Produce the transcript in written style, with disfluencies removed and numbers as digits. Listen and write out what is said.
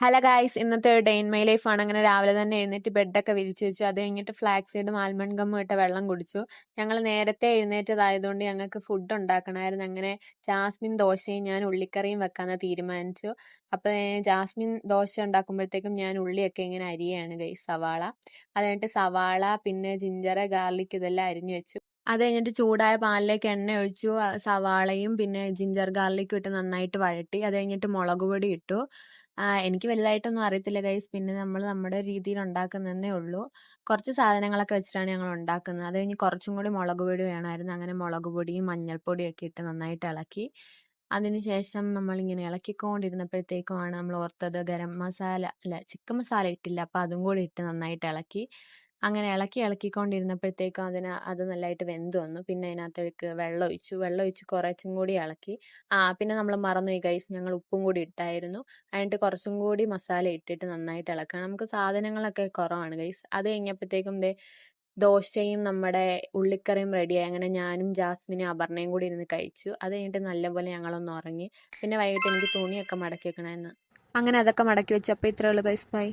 Hello guys, ഇന്നത്തെ ഒരു day in my life ആണ്. അങ്ങനെ രാവിലെ തന്നെ എഴുന്നേറ്റ് ബെഡൊക്കെ വിരിച്ചു വെച്ചു. അത് കഴിഞ്ഞിട്ട് ഫ്ലാക്സ് സീഡും ആൽമണ്ട് ഗമ്മും ഇട്ട വെള്ളം കുടിച്ചു. ഞങ്ങൾ നേരത്തെ എഴുന്നേറ്റതായതുകൊണ്ട് ഞങ്ങൾക്ക് ഫുഡ് ഉണ്ടാക്കണമായിരുന്നു. അങ്ങനെ ജാസ്മിൻ ദോശയും ഞാൻ ഉള്ളിക്കറിയും വെക്കാമെന്ന് തീരുമാനിച്ചു. അപ്പോൾ ജാസ്മിൻ ദോശ ഉണ്ടാക്കുമ്പോഴത്തേക്കും ഞാൻ ഉള്ളിയൊക്കെ ഇങ്ങനെ അരിയാണ് ഗൈസ്, സവാള. അത് കഴിഞ്ഞിട്ട് സവാള, പിന്നെ ജിഞ്ചർ, ഗാർലിക് ഇതെല്ലാം അരിഞ്ഞു വെച്ചു. അത് കഴിഞ്ഞിട്ട് ചൂടായ പാലിലേക്ക് എണ്ണ ഒഴിച്ചു. സവാളയും പിന്നെ ജിഞ്ചർ ഗാർലിക്കും ഇട്ട് നന്നായിട്ട് വഴട്ടി. അത് കഴിഞ്ഞിട്ട് മുളക് പൊടി ഇട്ടു. എനിക്ക് വലുതായിട്ടൊന്നും അറിയത്തില്ല ഗൈസ്. പിന്നെ നമ്മൾ നമ്മുടെ രീതിയിൽ ഉണ്ടാക്കുന്നതേ ഉള്ളൂ. കുറച്ച് സാധനങ്ങളൊക്കെ വെച്ചിട്ടാണ് ഞങ്ങൾ ഉണ്ടാക്കുന്നത്. അത് കഴിഞ്ഞ് കുറച്ചും കൂടി മുളക് പൊടി വേണമായിരുന്നു. അങ്ങനെ മുളക് പൊടിയും മഞ്ഞൾപ്പൊടിയും ഒക്കെ ഇട്ട് നന്നായിട്ട് ഇളക്കി. അതിനുശേഷം നമ്മളിങ്ങനെ ഇളക്കിക്കൊണ്ടിരുന്നപ്പോഴത്തേക്കുമാണ് നമ്മൾ ഓർത്തത് ഗരം മസാല അല്ല, ചിക്കൻ മസാല ഇട്ടില്ല. അപ്പോൾ അതും കൂടി ഇട്ട് നന്നായിട്ട് ഇളക്കി. അങ്ങനെ ഇളക്കിക്കൊണ്ടിരുന്നപ്പോഴത്തേക്കും അത് നല്ലതായിട്ട് വെന്ത് വന്നു. പിന്നെ അതിനകത്തേക്ക് വെള്ളം ഒഴിച്ചു കുറച്ചും കൂടി ഇളക്കി. പിന്നെ നമ്മൾ മറന്നുപോയി ഗൈസ്, ഞങ്ങൾ ഉപ്പും കൂടി ഇട്ടായിരുന്നു. എന്നിട്ട് കുറച്ചും കൂടി മസാല ഇട്ടിട്ട് നന്നായിട്ട് ഇളക്കണം. നമുക്ക് സാധനങ്ങളൊക്കെ കുറവാണ് ഗൈസ്. അത് കഴിഞ്ഞപ്പോഴത്തേക്കും ദോശയും നമ്മുടെ ഉള്ളിക്കറിയും റെഡിയായി. അങ്ങനെ ഞാനും ജാസ്മിനും അപർണയും കൂടി ഇരുന്ന് കഴിച്ചു. അത് കഴിഞ്ഞിട്ട് നല്ലപോലെ ഞങ്ങളൊന്ന് ഉറങ്ങി. പിന്നെ വൈകിട്ട് എനിക്ക് തുണിയൊക്കെ മടക്കി വെക്കണമായിരുന്നു. അങ്ങനെ അതൊക്കെ മടക്കി വെച്ചപ്പോൾ ഇത്രയേ ഉള്ളൂ ഗൈസ്. ബൈ.